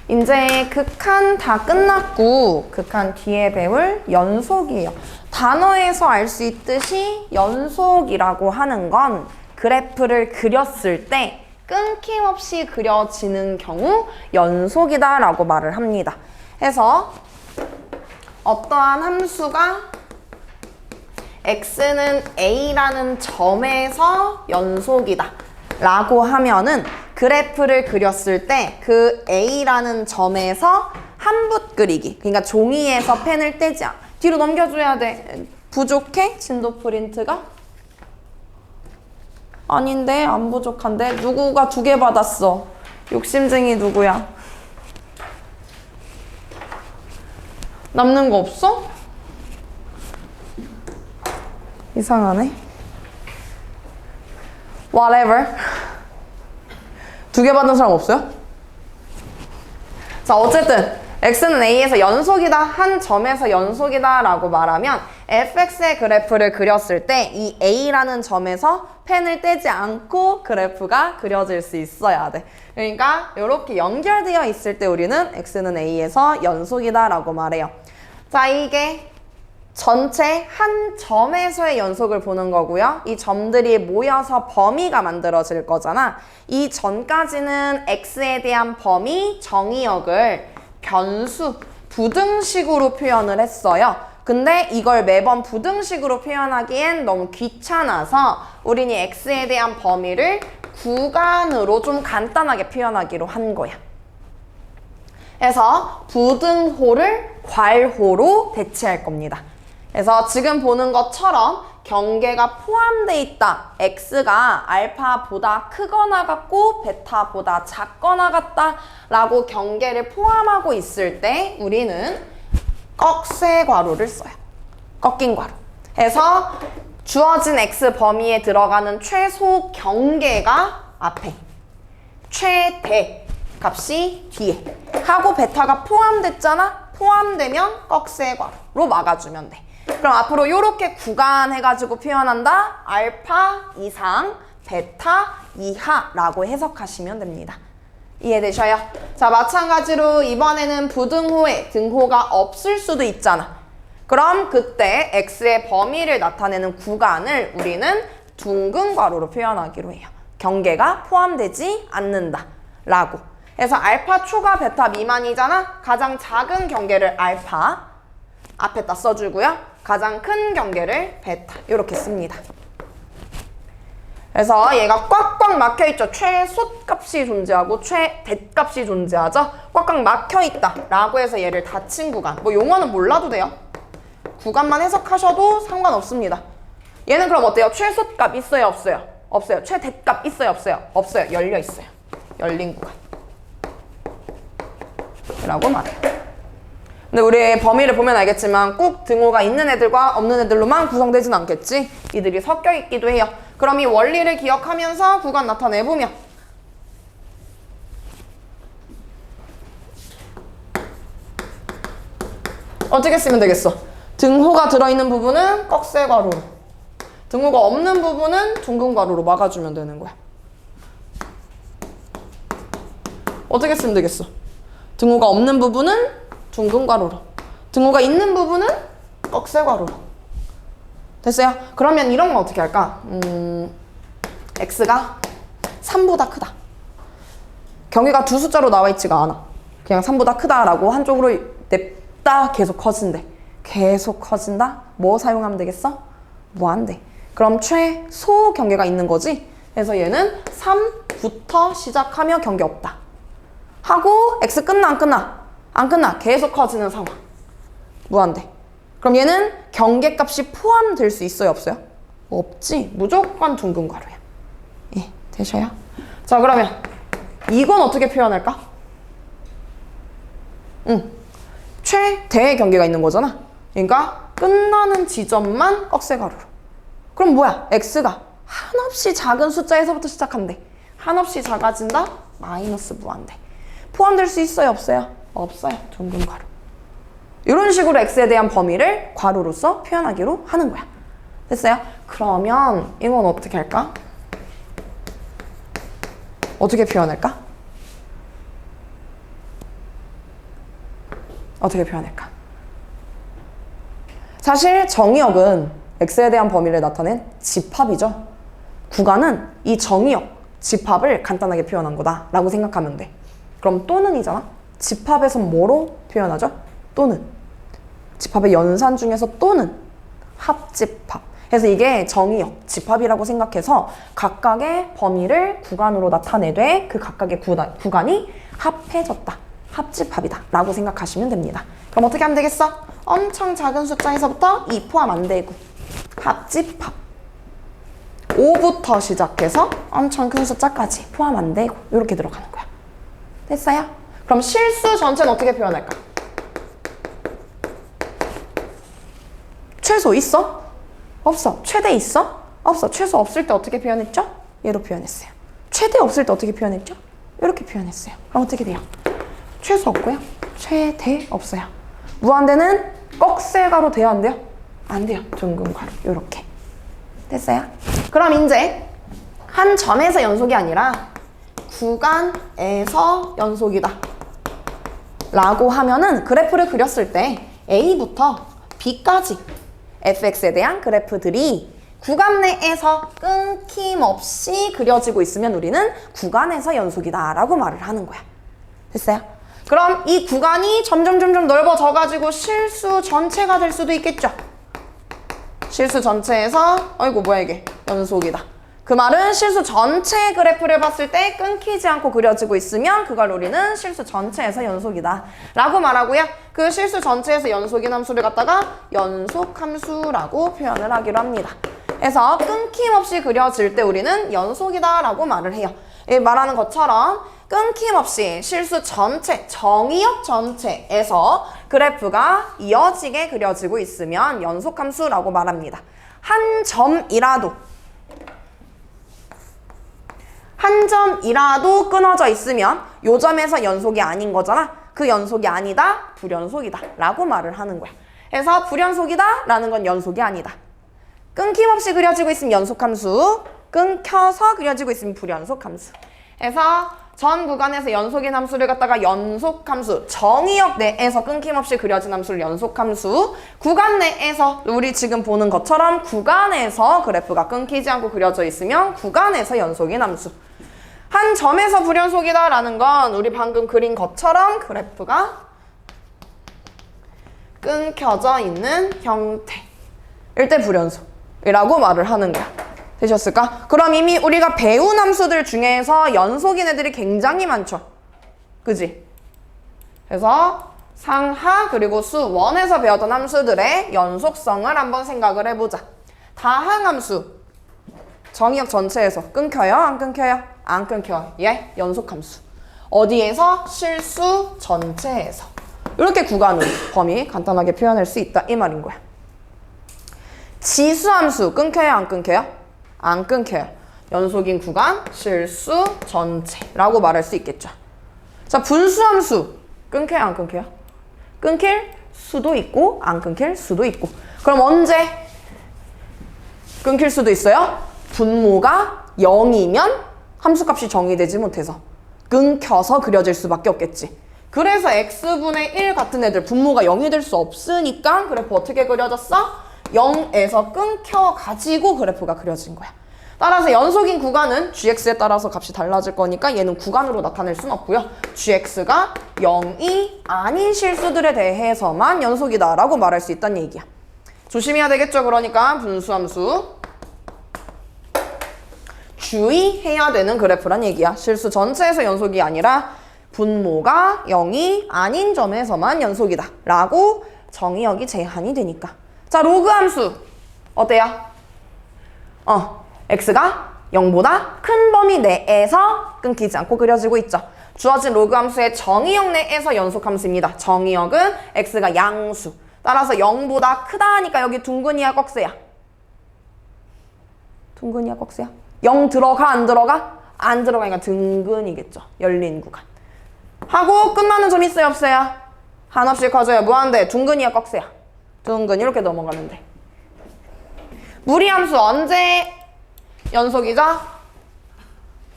이제 극한 다 끝났고 극한 뒤에 배울 연속이에요. 단어에서 알 수 있듯이 연속이라고 하는 건 그래프를 그렸을 때 끊김없이 그려지는 경우 연속이다 라고 말을 합니다. 해서 어떠한 함수가 x는 a라는 점에서 연속이다 라고 하면은 그래프를 그렸을 때 그 a라는 점에서 한 붓 그리기, 그러니까 종이에서 펜을 떼지 않아. 뒤로 넘겨줘야 돼. 부족해? 진도 프린트가? 아닌데? 안 부족한데? 누구가 2개 받았어? 욕심쟁이 누구야? 남는 거 없어? 이상하네. Whatever. 2개 받은 사람 없어요? 자, 어쨌든 x는 a에서 연속이다, 한 점에서 연속이다 라고 말하면 fx의 그래프를 그렸을 때 이 a라는 점에서 펜을 떼지 않고 그래프가 그려질 수 있어야 돼. 그러니까 이렇게 연결되어 있을 때 우리는 x는 a에서 연속이다 라고 말해요. 자, 이게 전체 한 점에서의 연속을 보는 거고요. 이 점들이 모여서 범위가 만들어질 거잖아. 이 전까지는 x에 대한 범위 정의역을 변수, 부등식으로 표현을 했어요. 근데 이걸 매번 부등식으로 표현하기엔 너무 귀찮아서 우린 이 x에 대한 범위를 구간으로 좀 간단하게 표현하기로 한 거야. 그래서 부등호를 괄호로 대체할 겁니다. 그래서 지금 보는 것처럼 경계가 포함되어 있다. x가 알파보다 크거나 같고 베타보다 작거나 같다 라고 경계를 포함하고 있을 때 우리는 꺽쇠 괄호를 써요. 꺾인 괄호. 그래서 주어진 x 범위에 들어가는 최소 경계가 앞에, 최대 값이 뒤에 하고 베타가 포함됐잖아? 포함되면 꺽쇠 괄호로 막아주면 돼. 그럼 앞으로 이렇게 구간 해가지고 표현한다. 알파 이상, 베타 이하라고 해석하시면 됩니다. 이해되셔요? 자, 마찬가지로 이번에는 부등호에 등호가 없을 수도 있잖아. 그럼 그때 x의 범위를 나타내는 구간을 우리는 둥근 괄호로 표현하기로 해요. 경계가 포함되지 않는다 라고. 그래서 알파 초과 베타 미만이잖아. 가장 작은 경계를 알파 앞에다 써주고요. 가장 큰 경계를 베타 이렇게 씁니다. 그래서 얘가 꽉꽉 막혀있죠. 최소값이 존재하고 최대값이 존재하죠. 꽉꽉 막혀있다 라고 해서 얘를 닫힌 구간. 뭐 용어는 몰라도 돼요. 구간만 해석하셔도 상관없습니다. 얘는 그럼 어때요? 최소값 있어요? 없어요? 없어요. 최대값 있어요? 없어요? 없어요. 열려있어요. 열린 구간 라고 말해요. 근데 우리 범위를 보면 알겠지만 꼭 등호가 있는 애들과 없는 애들로만 구성되진 않겠지? 이들이 섞여 있기도 해요. 그럼 이 원리를 기억하면서 구간 나타내보면 어떻게 쓰면 되겠어? 등호가 들어있는 부분은 꺽쇠 괄호로, 등호가 없는 부분은 둥근 괄호로 막아주면 되는 거야. 어떻게 쓰면 되겠어? 등호가 없는 부분은 둥근 괄호로, 등호가 있는 부분은 꺽쇠 괄호로. 됐어요? 그러면 이런 건 어떻게 할까? x가 3보다 크다. 경계가 두 숫자로 나와 있지가 않아. 그냥 3보다 크다라고 한쪽으로 냅다 계속 커진대. 계속 커진다? 뭐 사용하면 되겠어? 무한대. 그럼 최소 경계가 있는 거지? 그래서 얘는 3부터 시작하며 경계 없다. 하고 x 끝나 안 끝나? 안 끝나. 계속 커지는 상황. 무한대. 그럼 얘는 경계값이 포함될 수 있어요? 없어요? 없지. 무조건 둥근 괄호야. 예, 되셔요? 자, 그러면 이건 어떻게 표현할까? 최대의 경계가 있는 거잖아. 그러니까 끝나는 지점만 꺽쇠 괄호로. 그럼 뭐야? x가 한없이 작은 숫자에서부터 시작한대. 한없이 작아진다? 마이너스 무한대. 포함될 수 있어요? 없어요? 없어요. 둥근 괄호. 이런 식으로 x에 대한 범위를 괄호로서 표현하기로 하는 거야. 됐어요? 그러면 이건 어떻게 할까? 어떻게 표현할까? 어떻게 표현할까? 사실 정의역은 x에 대한 범위를 나타낸 집합이죠. 구간은 이 정의역, 집합을 간단하게 표현한 거다라고 생각하면 돼. 그럼 또는이잖아? 집합에서 뭐로 표현하죠? 또는. 집합의 연산 중에서 또는 합집합. 그래서 이게 정의역, 집합이라고 생각해서 각각의 범위를 구간으로 나타내되 그 각각의 구간이 합해졌다. 합집합이다 라고 생각하시면 됩니다. 그럼 어떻게 하면 되겠어? 엄청 작은 숫자에서부터 2 포함 안 되고 합집합. 5부터 시작해서 엄청 큰 숫자까지 포함 안 되고 이렇게 들어가는 거야. 됐어요? 그럼 실수 전체는 어떻게 표현할까? 최소 있어? 없어. 최대 있어? 없어. 최소 없을 때 어떻게 표현했죠? 얘로 표현했어요. 최대 없을 때 어떻게 표현했죠? 이렇게 표현했어요. 그럼 어떻게 돼요? 최소 없고요. 최대 없어요. 무한대는 꺽쇠가로 돼야 안 돼요? 안 돼요. 둥근 가로. 이렇게. 됐어요? 그럼 이제 한 점에서 연속이 아니라 구간에서 연속이다 라고 하면은 그래프를 그렸을 때 A부터 B까지 fx에 대한 그래프들이 구간 내에서 끊김없이 그려지고 있으면 우리는 구간에서 연속이다 라고 말을 하는 거야. 됐어요? 그럼 이 구간이 점점 넓어져가지고 실수 전체가 될 수도 있겠죠. 실수 전체에서 아이고 뭐야 이게 연속이다. 그 말은 실수 전체 그래프를 봤을 때 끊기지 않고 그려지고 있으면 그걸 우리는 실수 전체에서 연속이다 라고 말하고요. 그 실수 전체에서 연속인 함수를 갖다가 연속함수라고 표현을 하기로 합니다. 그래서 끊김없이 그려질 때 우리는 연속이다 라고 말을 해요. 말하는 것처럼 끊김없이 실수 전체, 정의역 전체에서 그래프가 이어지게 그려지고 있으면 연속함수라고 말합니다. 한 점이라도 끊어져 있으면 요 점에서 연속이 아닌 거잖아. 그 연속이 아니다, 불연속이다 라고 말을 하는 거야. 그래서 불연속이다 라는 건 연속이 아니다. 끊김없이 그려지고 있으면 연속함수, 끊겨서 그려지고 있으면 불연속함수. 그래서 전 구간에서 연속인 함수를 갖다가 연속함수, 정의역 내에서 끊김없이 그려진 함수를 연속함수, 구간 내에서 우리 지금 보는 것처럼 구간에서 그래프가 끊기지 않고 그려져 있으면 구간에서 연속인 함수. 한 점에서 불연속이다 라는 건 우리 방금 그린 것처럼 그래프가 끊겨져 있는 형태일 때 불연속이라고 말을 하는 거야. 되셨을까? 그럼 이미 우리가 배운 함수들 중에서 연속인 애들이 굉장히 많죠. 그지? 그래서 상하 그리고 수1에서 배웠던 함수들의 연속성을 한번 생각을 해보자. 다항함수 정의역 전체에서 끊겨요? 안 끊겨요? 안 끊겨요. 예? 연속함수. 어디에서? 실수 전체에서. 이렇게 구간을 범위 간단하게 표현할 수 있다 이 말인 거야. 지수함수 끊겨요? 안 끊겨요? 안 끊겨요. 연속인 구간, 실수 전체라고 말할 수 있겠죠. 자, 분수함수 끊겨요? 안 끊겨요? 끊길 수도 있고 안 끊길 수도 있고. 그럼 언제 끊길 수도 있어요? 분모가 0이면 함수값이 정의되지 못해서 끊겨서 그려질 수밖에 없겠지. 그래서 x분의 1 같은 애들 분모가 0이 될 수 없으니까 그래프 어떻게 그려졌어? 0에서 끊겨가지고 그래프가 그려진 거야. 따라서 연속인 구간은 gx에 따라서 값이 달라질 거니까 얘는 구간으로 나타낼 순 없고요. gx가 0이 아닌 실수들에 대해서만 연속이다 라고 말할 수 있다는 얘기야. 조심해야 되겠죠. 그러니까 분수함수 주의해야 되는 그래프란 얘기야. 실수 전체에서 연속이 아니라 분모가 0이 아닌 점에서만 연속이다 라고 정의역이 제한이 되니까. 자, 로그 함수 어때요? x가 0보다 큰 범위 내에서 끊기지 않고 그려지고 있죠. 주어진 로그 함수의 정의역 내에서 연속함수입니다. 정의역은 x가 양수. 따라서 0보다 크다 하니까 여기 둥근이야 꺽쇠야? 둥근이야 꺽쇠야? 0 들어가 안 들어가? 안 들어가니까 둥근이겠죠. 열린 구간. 하고 끝나는 점 있어요 없어요? 한없이 커져요. 무한대. 둥근이야 꺽쇠야? 둥근 이렇게 넘어가면 돼. 무리함수 언제 연속이죠?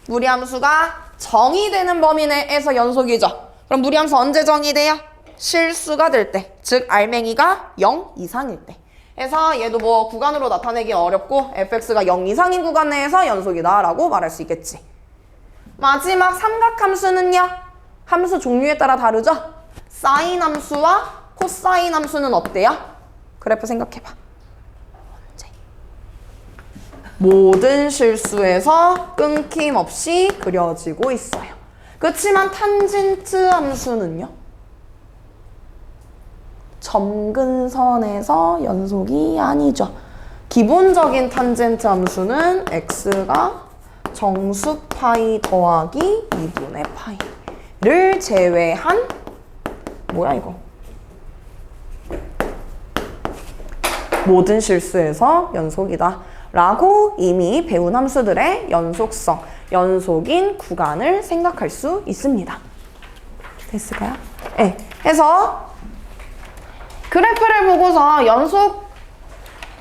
무리함수가 정의되는 범위 내에서 연속이죠. 그럼 무리함수 언제 정의돼요? 실수가 될 때, 즉 알맹이가 0 이상일 때. 그래서 얘도 뭐 구간으로 나타내기 어렵고 fx가 0 이상인 구간 내에서 연속이다 라고 말할 수 있겠지. 마지막 삼각함수는요. 함수 종류에 따라 다르죠? 사인 함수와 코사인 함수는 어때요? 그래프 생각해봐. 모든 실수에서 끊김없이 그려지고 있어요. 그렇지만 탄젠트 함수는요. 점근선에서 연속이 아니죠. 기본적인 탄젠트 함수는 x가 정수 파이 더하기 2분의 파이를 제외한 뭐야 이거? 모든 실수에서 연속이다 라고 이미 배운 함수들의 연속성, 연속인 구간을 생각할 수 있습니다. 됐을까요? 네. 그래서 그래프를 보고서 연속,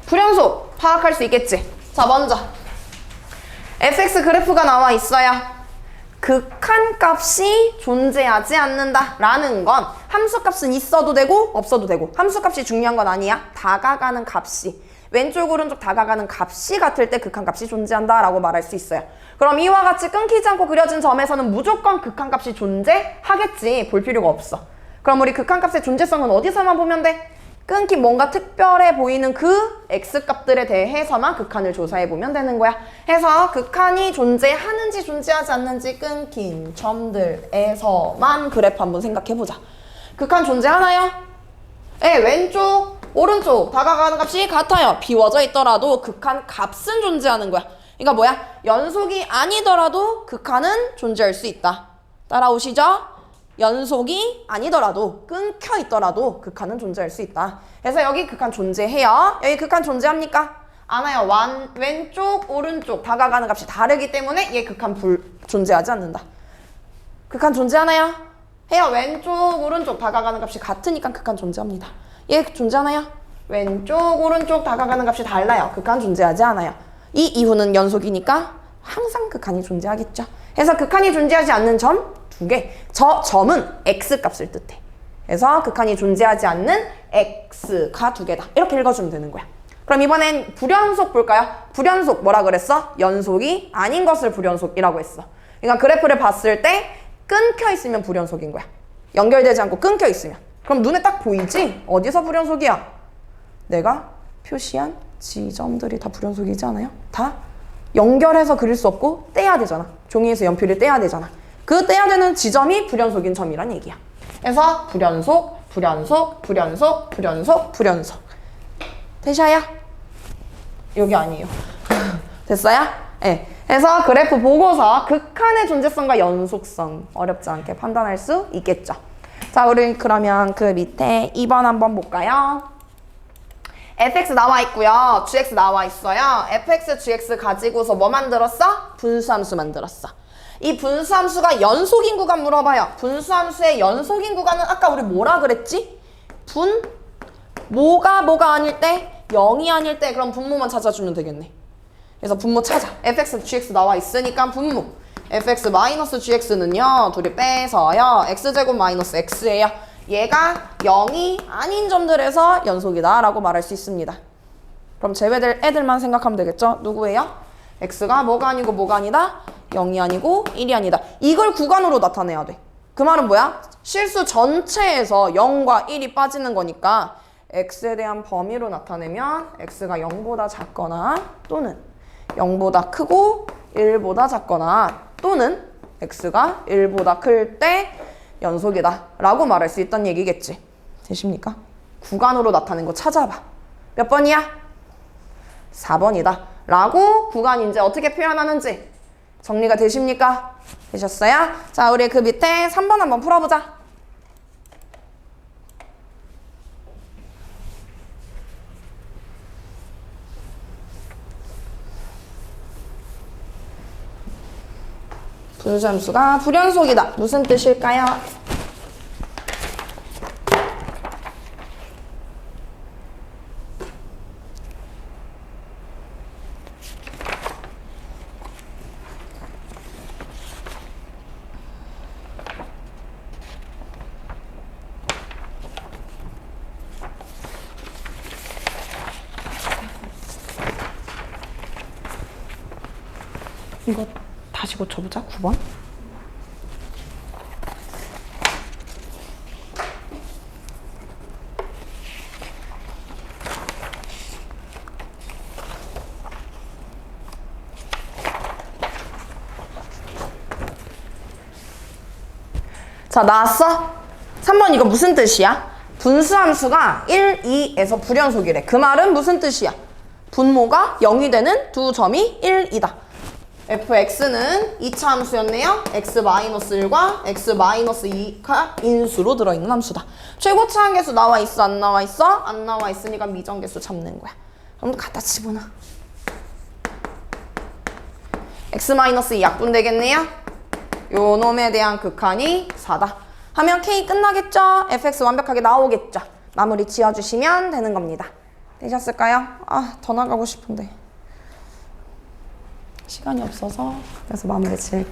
불연속 파악할 수 있겠지. 자, 먼저 fx 그래프가 나와 있어요. 극한값이 존재하지 않는다 라는 건 함수값은 있어도 되고 없어도 되고, 함수값이 중요한 건 아니야. 다가가는 값이, 왼쪽 오른쪽 다가가는 값이 같을 때 극한값이 존재한다 라고 말할 수 있어요. 그럼 이와 같이 끊기지 않고 그려진 점에서는 무조건 극한값이 존재하겠지. 볼 필요가 없어. 그럼 우리 극한값의 존재성은 어디서만 보면 돼? 끊기 뭔가 특별해 보이는 그 x값들에 대해서만 극한을 조사해보면 되는 거야. 해서 극한이 존재하는지 존재하지 않는지 끊긴 점들에서만 그래프 한번 생각해보자. 극한 존재하나요? 네, 왼쪽, 오른쪽 다가가는 값이 같아요. 비워져 있더라도 극한 값은 존재하는 거야. 그러니까 뭐야? 연속이 아니더라도 극한은 존재할 수 있다. 따라오시죠? 연속이 아니더라도 끊겨 있더라도 극한은 존재할 수 있다. 그래서 여기 극한 존재해요. 여기 극한 존재합니까? 않아요. 왼쪽, 오른쪽 다가가는 값이 다르기 때문에 얘 극한 존재하지 않는다. 극한 존재하나요? 해요. 왼쪽, 오른쪽 다가가는 값이 같으니까 극한 존재합니다. 얘 존재하나요? 왼쪽, 오른쪽 다가가는 값이 달라요. 극한 존재하지 않아요. 이 이후는 연속이니까 항상 극한이 존재하겠죠. 그래서 극한이 존재하지 않는 점 두 개. 저 점은 x값을 뜻해. 그래서 극한이 존재하지 않는 x가 두 개다. 이렇게 읽어주면 되는 거야. 그럼 이번엔 불연속 볼까요? 불연속 뭐라 그랬어? 연속이 아닌 것을 불연속이라고 했어. 그러니까 그래프를 봤을 때 끊겨 있으면 불연속인 거야. 연결되지 않고 끊겨 있으면. 그럼 눈에 딱 보이지? 어디서 불연속이야? 내가 표시한 지점들이 다 불연속이지 않아요? 다 연결해서 그릴 수 없고 떼야 되잖아. 종이에서 연필을 떼야 되잖아. 그 떼야 되는 지점이 불연속인 점이란 얘기야. 그래서 불연속, 불연속, 불연속, 불연속, 불연속. 되셔야? 여기 아니에요. 됐어요? 네. 그래서 그래프 보고서 극한의 존재성과 연속성 어렵지 않게 판단할 수 있겠죠. 자, 우리 그러면 그 밑에 2번 한번 볼까요? fx 나와 있고요. gx 나와 있어요. fx, gx 가지고서 뭐 만들었어? 분수함수 만들었어. 이 분수함수가 연속인 구간 물어봐요. 분수함수의 연속인 구간은 아까 우리 뭐라 그랬지? 뭐가 아닐 때? 0이 아닐 때 그럼 분모만 찾아주면 되겠네. 그래서 분모 찾아. fx, gx 나와 있으니까 분모. fx 마이너스 gx는요. 둘이 빼서요. x제곱 마이너스 x예요. 얘가 0이 아닌 점들에서 연속이다 라고 말할 수 있습니다. 그럼 제외될 애들만 생각하면 되겠죠? 누구예요? x가 뭐가 아니고 뭐가 아니다? 0이 아니고 1이 아니다. 이걸 구간으로 나타내야 돼. 그 말은 뭐야? 실수 전체에서 0과 1이 빠지는 거니까 x에 대한 범위로 나타내면 x가 0보다 작거나 또는 0보다 크고 1보다 작거나 또는 x가 1보다 클 때 연속이다 라고 말할 수 있다는 얘기겠지. 되십니까? 구간으로 나타낸 거 찾아봐. 몇 번이야? 4번이다 라고 구간 이제 어떻게 표현하는지 정리가 되십니까? 되셨어요? 자, 우리 그 밑에 3번 한번 풀어보자. 분수함수가 불연속이다. 무슨 뜻일까요? 이거 다시 고쳐보자. 9번. 자, 나왔어? 3번 이거 무슨 뜻이야? 분수함수가 1, 2에서 불연속이래. 그 말은 무슨 뜻이야? 분모가 0이 되는 두 점이 1, 2다. fx는 2차 함수였네요. x-1과 x-2가 인수로 들어있는 함수다. 최고차 한계수 나와 있어? 안 나와 있어? 안 나와 있으니까 미정계수 잡는 거야. 그럼 갖다 집어넣어. x-2 약분 되겠네요. 요 놈에 대한 극한이 4다. 하면 k 끝나겠죠? fx 완벽하게 나오겠죠? 마무리 지어주시면 되는 겁니다. 되셨을까요? 아, 더 나가고 싶은데 시간이 없어서 그래서 마무리 지을게요.